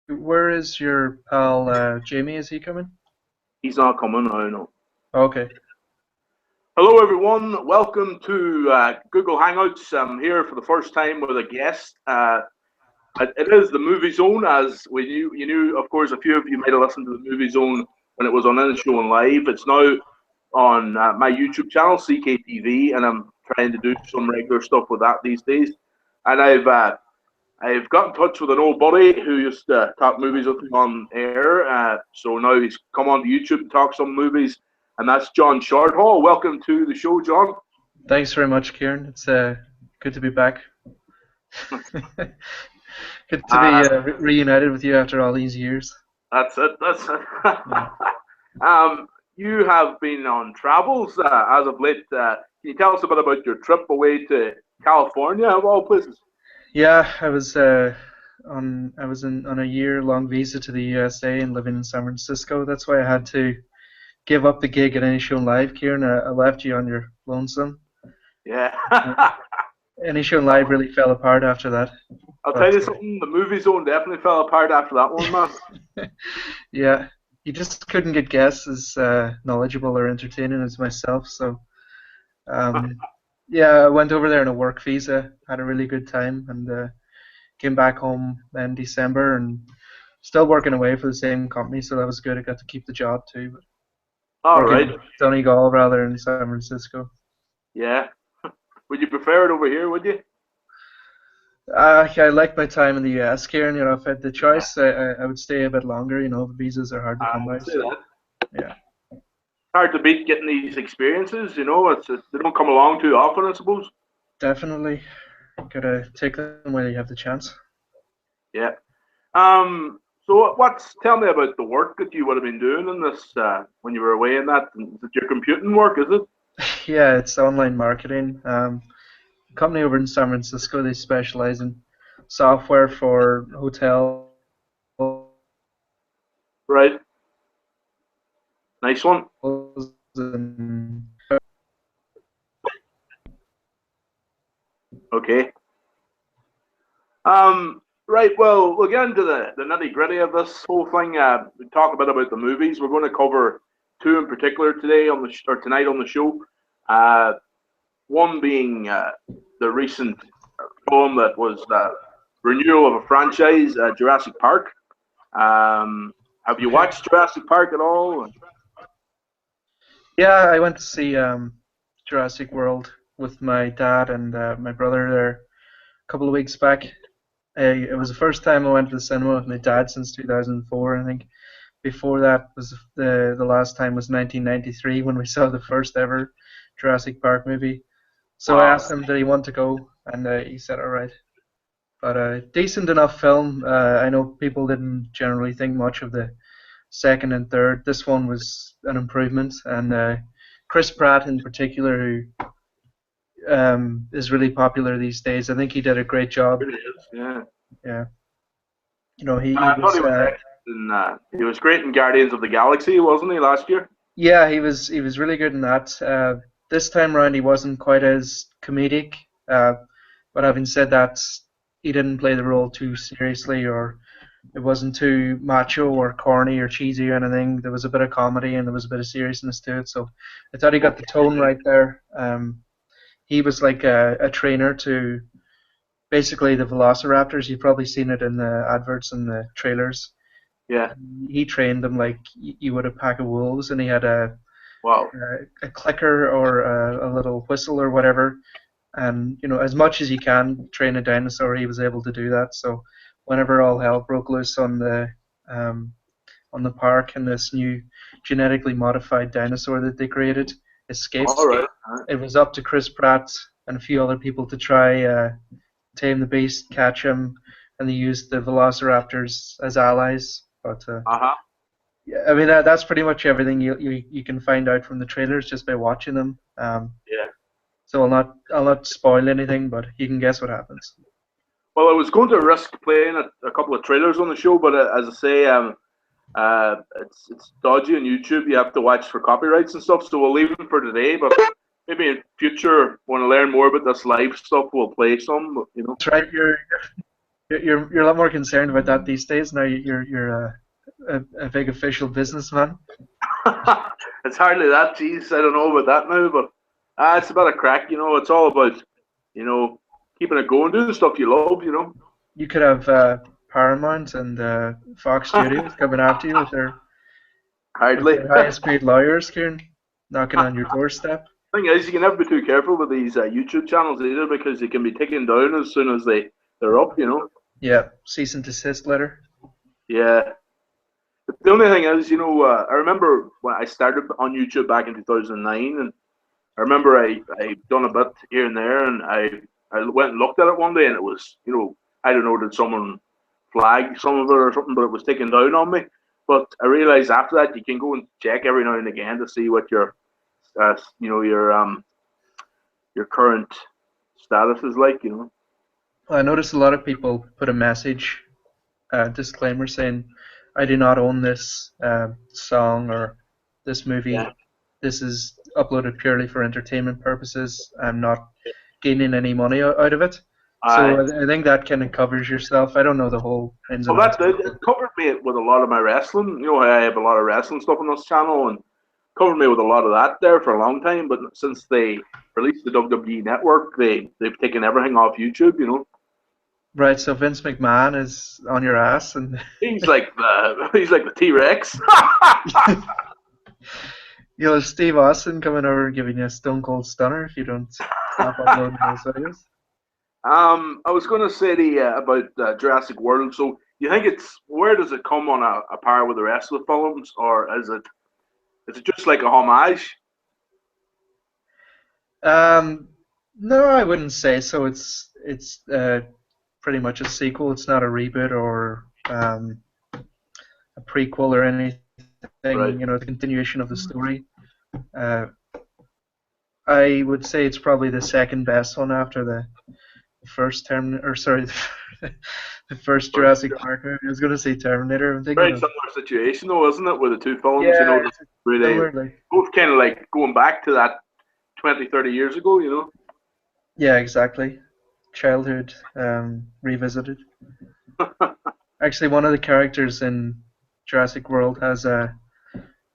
Where is your pal Jamie? Is he coming? He's not coming now, no. Okay. Hello, everyone. Welcome to Google Hangouts. I'm here for the first time with a guest. It is the Movie Zone, as you knew, of course, a few of you might have listened to the Movie Zone when it was on in the show and live. It's now on my YouTube channel, CKTV, and I'm trying to do some regular stuff with that these days. And I've got in touch with an old buddy who used to talk movies with me on air. So now he's come on to YouTube to talk some movies, and that's John Shortall. Welcome to the show, John. Thanks very much, Kieran. It's good to be back. Good to be reunited with you after all these years. That's it. That's it. Yeah. You have been on travels as of late. Can you tell us a bit about your trip away to California, of all places? Yeah, I was on a year-long visa to the USA and living in San Francisco. That's why I had to give up the gig at Any Show Live, Kieran. I left you on your lonesome. Yeah. Uh, Any Show Live really fell apart after that. I'll tell But you something. The Movie Zone definitely fell apart after that one, man. yeah, you just couldn't get guests as knowledgeable or entertaining as myself. So um, yeah, I went over there on a work visa, had a really good time, and came back home in December and still working away for the same company. So that was good. I got to keep the job too, but All working right. in Donegal rather than San Francisco. Yeah. Would you prefer it over here? Would you? I like my time in the US, Kieran. If I had the Yeah. choice, I would stay a bit longer. The visas are hard to I come by, would say so that. yeah, Hard to beat getting these experiences. They don't come along too often, I suppose. definitely gotta take them when you have the chance. Yeah. So what's tell me about the work that you would have been doing in this when you were away in that? Is it your computing work? Is it? Yeah, it's online marketing. Company over in San Francisco, they specialize in software for hotels Right. Nice one. and Okay. Right. Well, we'll get into the nitty gritty of this whole thing. We talk a bit about the movies. We're going to cover two in particular today or tonight on the show. Uh, One being the recent film that was renewal of a franchise, Jurassic Park. Have you okay. watched Jurassic Park at all? Yeah, I went to see Jurassic World with my dad and my brother there a couple of weeks back. It was the first time I went to the cinema with my dad since 2004. I think before that was the last time was 1993 when we saw the first ever Jurassic Park movie. So I Wow. asked him, did he want to go, and he said, all right. But a decent enough film. I know people didn't generally think much of the second and third. This one was an improvement, and Chris Pratt in particular, who is really popular these days. I think he did a great It job. really is. Yeah. Yeah, he I thought was he was excellent. He was great in Guardians of the Galaxy, wasn't he, last year? yeah, he was really good in that. This time around, he wasn't quite as comedic. Uh, but having said that, he didn't play the role too seriously, or it wasn't too macho or corny or cheesy or anything. There was a bit of comedy and there was a bit of seriousness to it. So I thought he got the tone right there. He was like a trainer to basically the Velociraptors. You've probably seen it in the adverts and the trailers. Yeah. He trained them like you would a pack of wolves, and he had Wow. a clicker or a little whistle or whatever. And as much as you can train a dinosaur, he was able to do that. So whenever all hell broke loose um, on the park, and this new genetically modified dinosaur that they created All escaped, right. All right. it was up to Chris Pratt and a few other people to try tame the beast, catch him, and they used the Velociraptors as allies. But Uh-huh. yeah, I mean that's pretty much everything you can find out from the trailers just by watching them. Yeah. So I'll not spoil anything, but you can guess what happens. Well, I was going to risk playing a couple of trailers on the show, but as I say, it's dodgy on YouTube. You have to watch for copyrights and stuff. So we'll leave them for today. But maybe in future, want to learn more about this live stuff, we'll play some. Try your You're a lot more concerned about that these days. Now you're a big official businessman. It's hardly that, geez. I don't know about that now, but it's about a crack, you know. It's all about, you know, keeping it going, doing the stuff you love, you know. You could have Paramount and Fox Studios coming after you with Hardly. their highest paid lawyers, Kieran, knocking on your doorstep. Thing is, you can never be too careful with these YouTube channels either because they can be taken down as soon as they're up, you know. Yeah, cease and desist letter. Yeah. The only thing is, you know, I remember when I started on YouTube back in 2009, and I remember I done a bit here and there, and I went and looked at it one day, and it was, you know, I don't know, did someone flag some of it or something, but it was taken down on me. But I realized after that you can go and check every now and again to see what you know, your current status is like, you know. I noticed a lot of people put a message, disclaimer saying, "I do not own this song or this Yeah. movie. This is uploaded purely for entertainment purposes. I'm not gaining any money out of it." So I I think that kind of covers yourself. I don't know the whole ins Well, and outs that of it, it but covered me with a lot of my wrestling. You know, I have a lot of wrestling stuff on this channel, and covered me with a lot of that there for a long time. But since they released the WWE Network, they've taken everything off YouTube. You know, right. So Vince McMahon is on your ass, and he's like the T-Rex. you'll have Steve Austin coming over and giving you a stone cold stunner if you don't stop uploading those videos. I was going to say about Jurassic World. So you think where does it come on a par with the rest of the films, or is it just like a homage? Um, no, I wouldn't say so. It's pretty much a sequel. It's not a reboot or a prequel or anything. Right. You know, the continuation of the story. Uh, I would say it's probably the second best one after the first Terminator, or sorry, the first Jurassic Park movie. I was going to say Terminator. I'm thinking Very of similar situation though, isn't it, with the two films, you know, yeah, that it's really similar. Like both kind of like going back to that 20, 30 years ago, you yeah, exactly. Childhood revisited. know. Actually, one of the characters in Jurassic World has a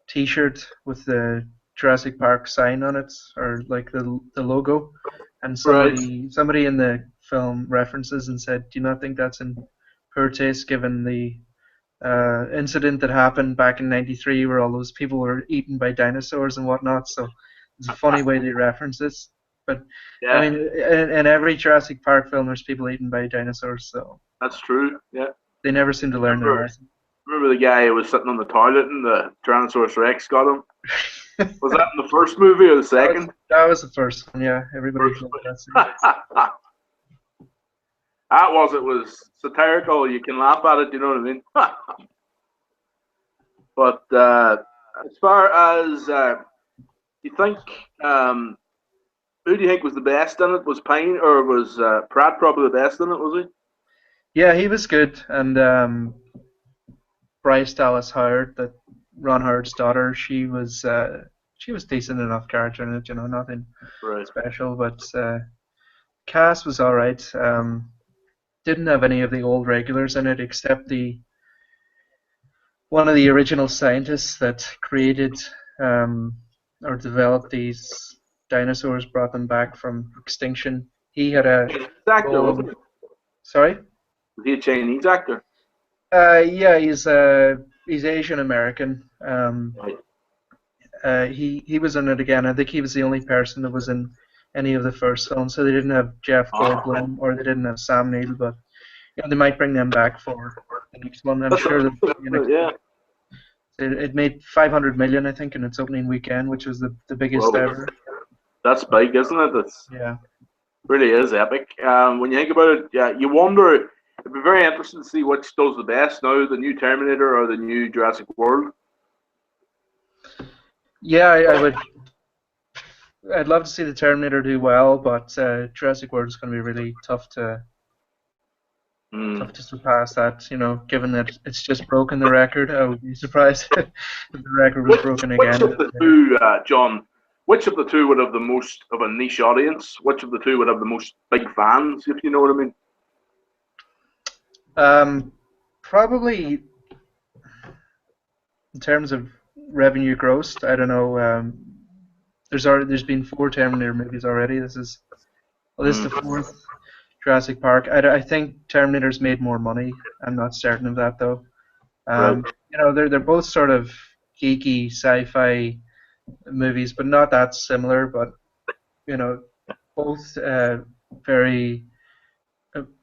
T-shirt with the Jurassic Park sign on it, or like the logo, and Right. somebody in the film references and said, "Do you not think that's in poor taste given the incident that happened back in '93 where all those people were eaten by dinosaurs and whatnot?" So it's a funny way they reference this. But I Yeah, mean, in every Jurassic Park film, there's people eaten by dinosaurs, so that's true. Yeah. they never seem to learn their Remember, lesson. remember the guy who was sitting on the toilet and the Tyrannosaurus Rex got him? Was that in the first movie or the second? That was the first one, yeah. Everybody First loved that scene. one. It was satirical. You can laugh at it, you know what I mean? But as far as you think, who do you think was the best in it? Was Pine or was Pratt probably the best in it? Was Yeah, he was good, and Bryce Dallas Howard, that Ron Howard's daughter, she was decent enough character in it, you know, nothing he? Right. special, but cast was all right. Didn't have any of the old regulars in it except the one of the original scientists that created or developed these dinosaurs, brought them back from extinction. He had a Chinese actor, role wasn't in. he? Sorry. Was he a Chinese actor? Yeah, he's Asian American. Right. He was in it again. I think he was the only person that was in any of the first films. So they didn't have Jeff Oh, Goldblum or they didn't have Sam Neill, but yeah, they might bring them back for the next one. I'm that's sure there'll be an yeah. it made 500 million, I think, in its opening weekend, which was the biggest Well, ever. that's big, isn't it? That's Yeah. really is epic. When you think about it, yeah, you wonder. It'd be very interesting to see which does the best now, the new Terminator or the new Jurassic World. Yeah, I would. I'd love to see the Terminator do well, but Jurassic World is going to be really tough Mm. to surpass that. You know, given that it's just broken the record, I would be surprised if the record was Which broken which again of this the year. two, John? Which of the two would have the most of a niche audience? Which of the two would have the most big fans? If you know what I mean. Um, Probably in terms of revenue grossed, I don't know. There's been four Terminator movies already. This is Mm, the fourth Jurassic Park. I think Terminator's made more money. I'm not certain of that though. right. They're both sort of geeky sci-fi movies, but not that similar. But you know, both very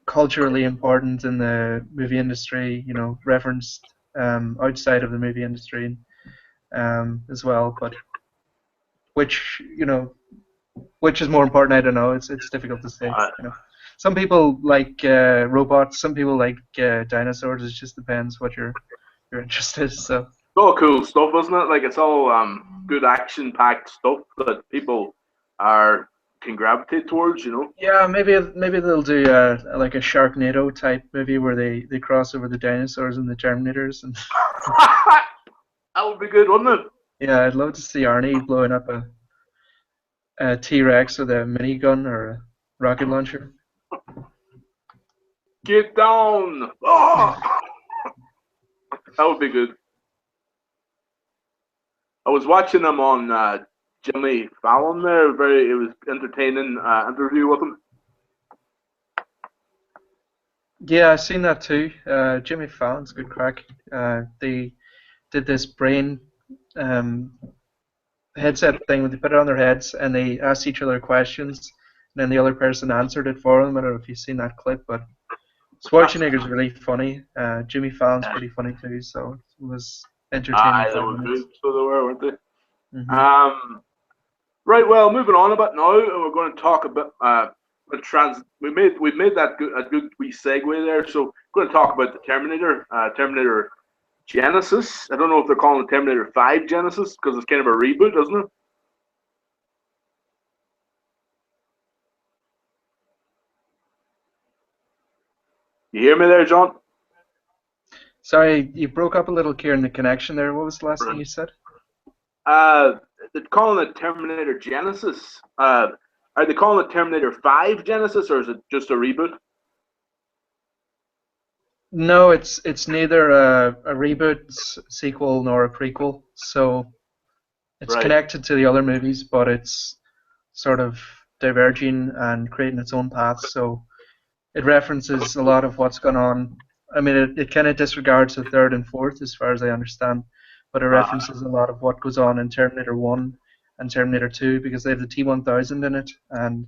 culturally important in the movie industry. Referenced outside of the movie industry as well. But which you know, which is more important? I don't know. It's difficult to say. Uh, Some people like robots. Some people like dinosaurs. It just depends what your interest is. So. it's all cool stuff, isn't it? Like it's all good action-packed stuff that people are can gravitate towards. You know. Yeah, maybe they'll do like a Sharknado type movie where they cross over the dinosaurs and the Terminators, and That would be good, wouldn't it? yeah, I'd love to see Arnie blowing up a T-Rex with a minigun or a rocket launcher. Get down! Oh, that would be good. I was watching him on Jimmy Fallon there. It was entertaining interview with him. Yeah, I've seen that too. Jimmy Fallon's good crack. They did this brain um, headset thing where they put it on their heads and they asked each other questions, and then the other person answered it for them. I don't know if you've seen that clip, but Schwarzenegger's really funny. Jimmy Fallon's pretty funny too, so it was entertaining They five were good, minutes. so they were, weren't they? Hmm. Right. Well, moving on a bit now, we're going to talk a bit. We made that a good wee segue there. So we're going to talk about the Terminator, Terminator Genesis. I don't know if they're calling it Terminator 5 Genesis because it's kind of a reboot, isn't it? You hear me there, John? Sorry, you broke up a little here in the connection there. What was the last thing Right. you said? Uh, they're calling it Terminator Genesis. Are they calling it Terminator 5 Genesis or is it just a reboot? No, it's neither a reboot, sequel, nor a prequel. So it's Right. connected to the other movies, but it's sort of diverging and creating its own path. So it references a lot of what's gone on. I mean, it kind of disregards the third and fourth, as far as I understand, but it Uh, references a lot of what goes on in Terminator 1 and Terminator 2 because they have the T-1000 in it, and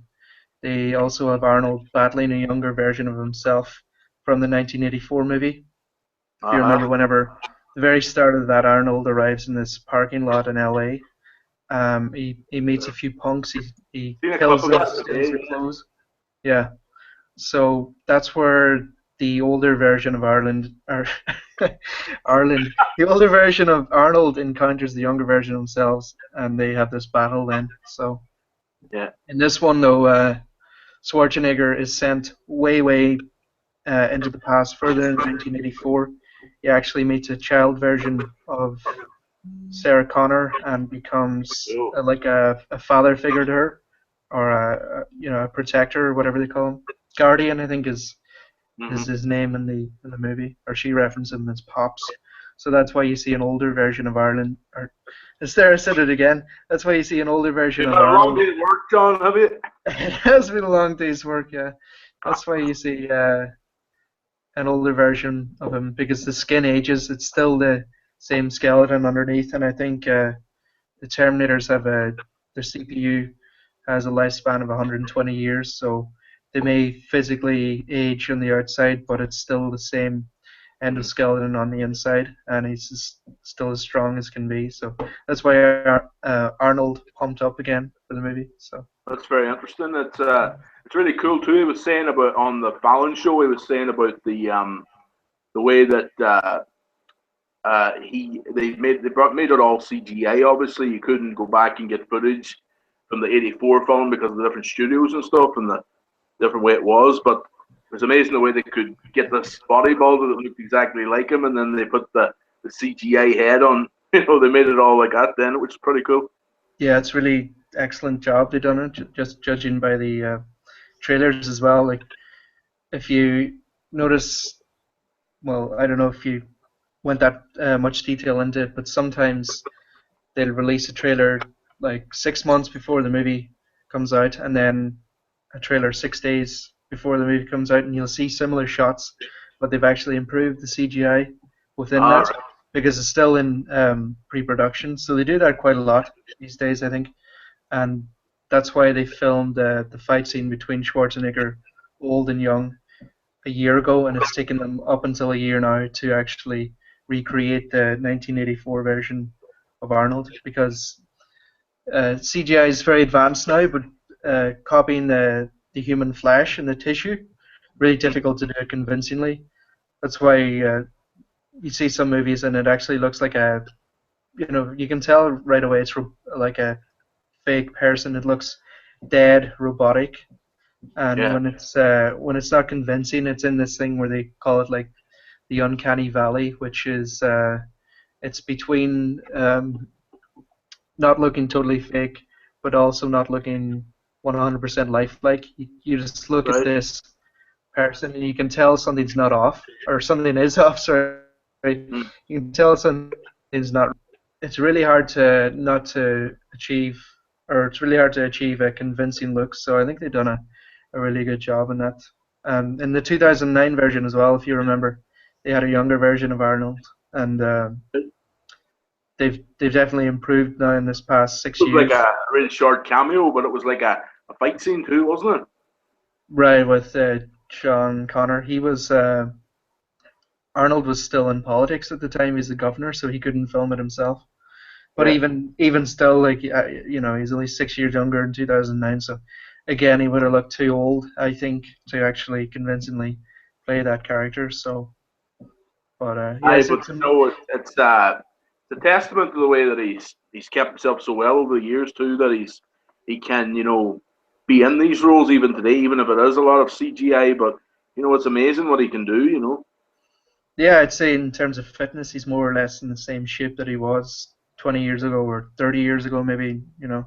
they also have Arnold battling a younger version of himself from the 1984 movie. If you remember, uh-huh. whenever the very start of that, Arnold arrives in this parking lot in LA. He meets a few punks. He Seen a clip kills of them, that steals today. their clothes. Yeah, so that's where the older version of Ireland, or Ireland, the older version of Arnold encounters the younger version of themselves, and they have this battle then. So Yeah. in this one, though, Schwarzenegger is sent way into the past, further in 1984. He actually meets a child version of Sarah Connor and becomes Cool. like a father figure to her, or a protector, or whatever they call him. Guardian, I think, is Mm-hmm. his name in the movie, or she references him as Pops. So that's why you see an older version of Ireland, or as Sarah said it again. That's why you see an older version You've of had a long Arnold. day at work, John, have you? It has been a long day's work, yeah. That's why you see an older version of him because the skin ages. It's still the same skeleton underneath, and I think the Terminators have their CPU has a lifespan of 120 years, so they may physically age on the outside, but it's still the same endoskeleton on the inside, and he's still as strong as can be. So that's why Arnold pumped up again for the movie. So That's very interesting. It's really cool too. He was saying about on the Fallon show. He was saying about the way that made it all CGI. Obviously, you couldn't go back and get footage from the '84 film because of the different studios and stuff and the different way it was. But it was amazing the way they could get this bodybuilder that looked exactly like him, and then they put the CGI head on. They made it all like that then, which is pretty cool. yeah, it's really excellent job they done it. Just judging by the trailers as well. Like if you notice well, I don't know if you went that much detail into it, but sometimes they'll release a trailer like 6 months before the movie comes out, and then a trailer 6 days before the movie comes out, and you'll see similar shots, but they've actually improved the CGI within All that right. because it's still in pre-production. So they do that quite a lot these days, I think, and that's why they filmed the fight scene between Schwarzenegger, old and young, a year ago, and it's taken them up until a year now to actually recreate the 1984 version of Arnold because CGI is very advanced now, but copying the human flesh and the tissue really difficult to do it convincingly. That's why you see some movies and it actually looks like a you can tell right away it's like a fake person. It looks dead, robotic, and Yeah. when it's not convincing, it's in this thing where they call it like the uncanny valley, which is it's between not looking totally fake, but also not looking 100% lifelike. You just look at Right. this person and you can tell something's not off, or something is off. Sorry, you can Mm. tell something's not. It's really hard to not to achieve, or it's really hard to achieve a convincing look. So I think they've done a really good job in that. In the 2009 version as well, if you remember, they had a younger version of Arnold, and they've definitely improved now in this past It six was like years. a really short cameo, but it was like a fight scene too, wasn't it? Right, with Sean Connor, Arnold was still in politics at the time. He's the governor, so he couldn't film it himself. But Yeah. even still, like he's only 6 years younger in 2009. So again, he would have looked too old, I think, to actually convincingly play that character. So, but yeah, I but no, it's a testament to the way that he's kept himself so well over the years too. That he can be in these roles even today, even if it is a lot of CGI. But it's amazing what he can do. yeah, I'd say in terms of fitness, he's more or less in the same shape that he was 20 years ago or 30 years ago, maybe. In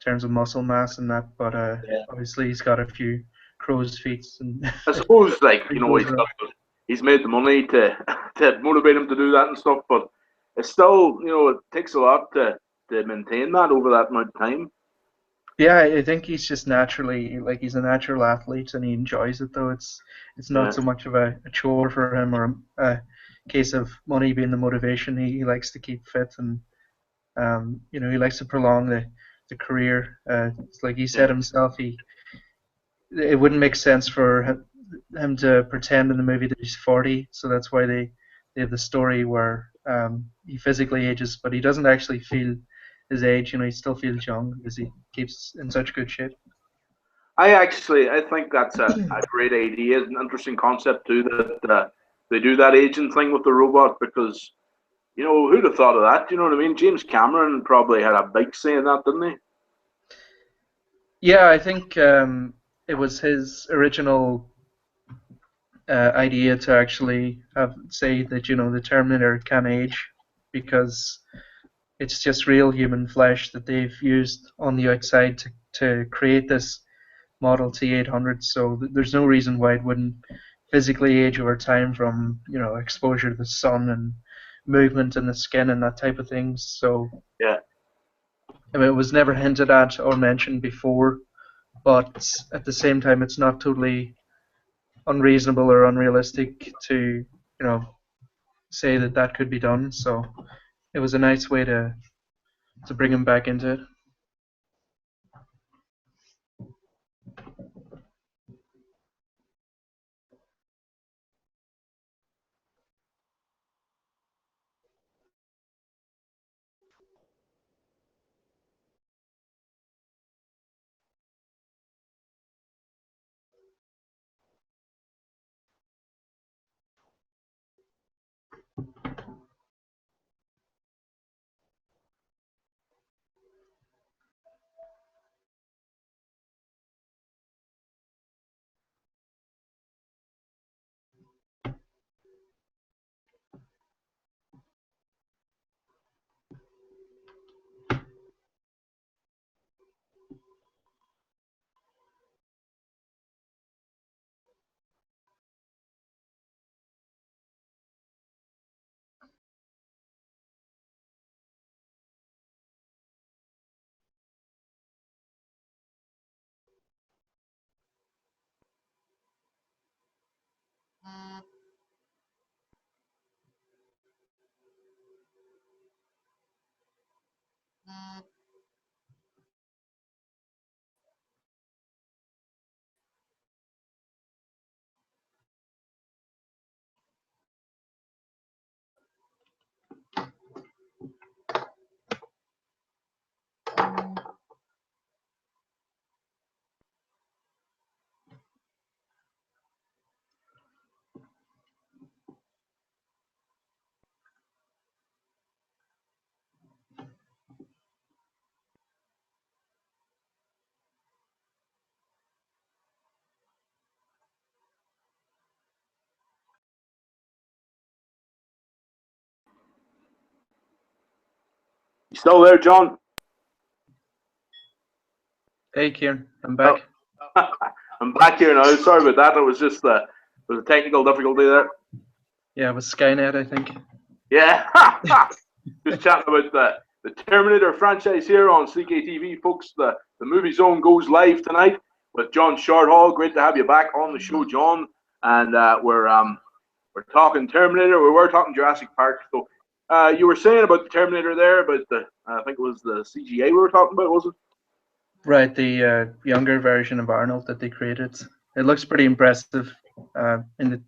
terms of muscle mass and that. But Yeah. obviously, he's got a few crow's feet and I suppose wrinkles around. he's made the money to to motivate him to do that and stuff, but it's still it takes a lot to maintain that over that amount of time. Yeah, I think he's just naturally like he's a natural athlete and he enjoys it though. It's not Yeah. so much of a chore for him or a case of money being the motivation. He likes to keep fit and he likes to prolong the career. It's like he said Yeah. himself, it wouldn't make sense for him to pretend in the movie that he's 40. So that's why they have the story where he physically ages, but he doesn't actually feel his age. He still feels young because he keeps in such good shape. I think that's a great idea. It's an interesting concept too that they do that aging thing with the robot because who'd have thought of that? You know what I mean? James Cameron probably had a big say in that, didn't he? Yeah, I think it was his original idea to actually have say that the Terminator can age because it's just real human flesh that they've used on the outside to create this Model T 800. So there's no reason why it wouldn't physically age over time from exposure to the sun and movement in the skin and that type of things. So Yeah. I mean, it was never hinted at or mentioned before, but at the same time, it's not totally unreasonable or unrealistic to say that that could be done. So it was a nice way to bring him back into it. You still there, John? Hey, Kieran, I'm Oh, back. I'm back here now. Sorry about that. It was just there was a technical difficulty there. Yeah, it was Skynet, I think. Yeah, just chatting about the Terminator franchise here on CKTV, folks. The movie zone goes live tonight with John Shortall. Great to have you back on the show, John. And we're talking Terminator. We were talking Jurassic Park. So you were saying about the Terminator there, about I think it was the CGA we were talking about, was it? Right, the younger version of Arnold that they created. It looks pretty impressive in the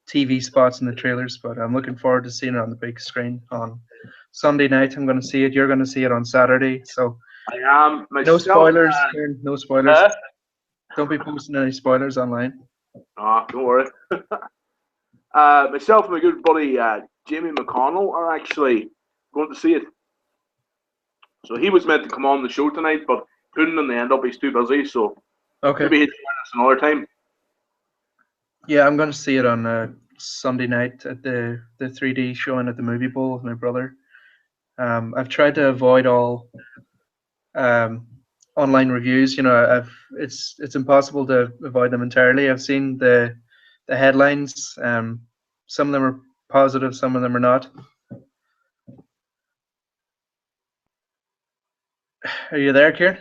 TV spots and the trailers, but I'm looking forward to seeing it on the big screen on Sunday night. I'm going to see it. You're going to see it on Saturday. So I am no myself. spoilers, Kieran. No spoilers. Don't be posting any spoilers online. Oh, don't worry. Myself and my good buddy Jamie McConnell are actually going to see it. So he was meant to come on the show tonight, but couldn't in the end up. He's too busy, so Okay. maybe he'll join us another time. Yeah, I'm going to see it on Sunday night at the 3D showing at the Movie Bowl with my brother. I've tried to avoid all um, online reviews. You know, it's impossible to avoid them entirely. I've seen the headlines. Some of them are positive, some of them are not. Are you there, Kieran?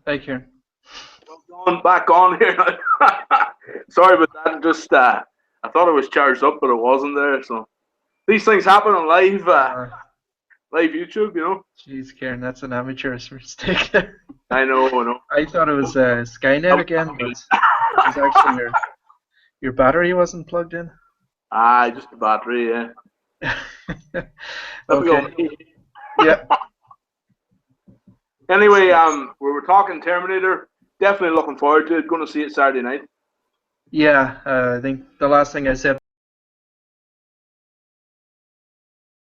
Hi, Kieran. Going back on here. Sorry about that. Just I thought it was charged up, but it wasn't there. So these things happen on Uh, live YouTube. You know. Jeez, Kieran, that's an amateur's mistake there. I know. I know. I thought it was Skynet again, but it was actually your battery wasn't plugged in. Just the battery. Yeah. Okay. Yeah. Anyway, we were talking Terminator. Definitely looking forward to it. Going to see it Saturday night. Yeah. I think the last thing I said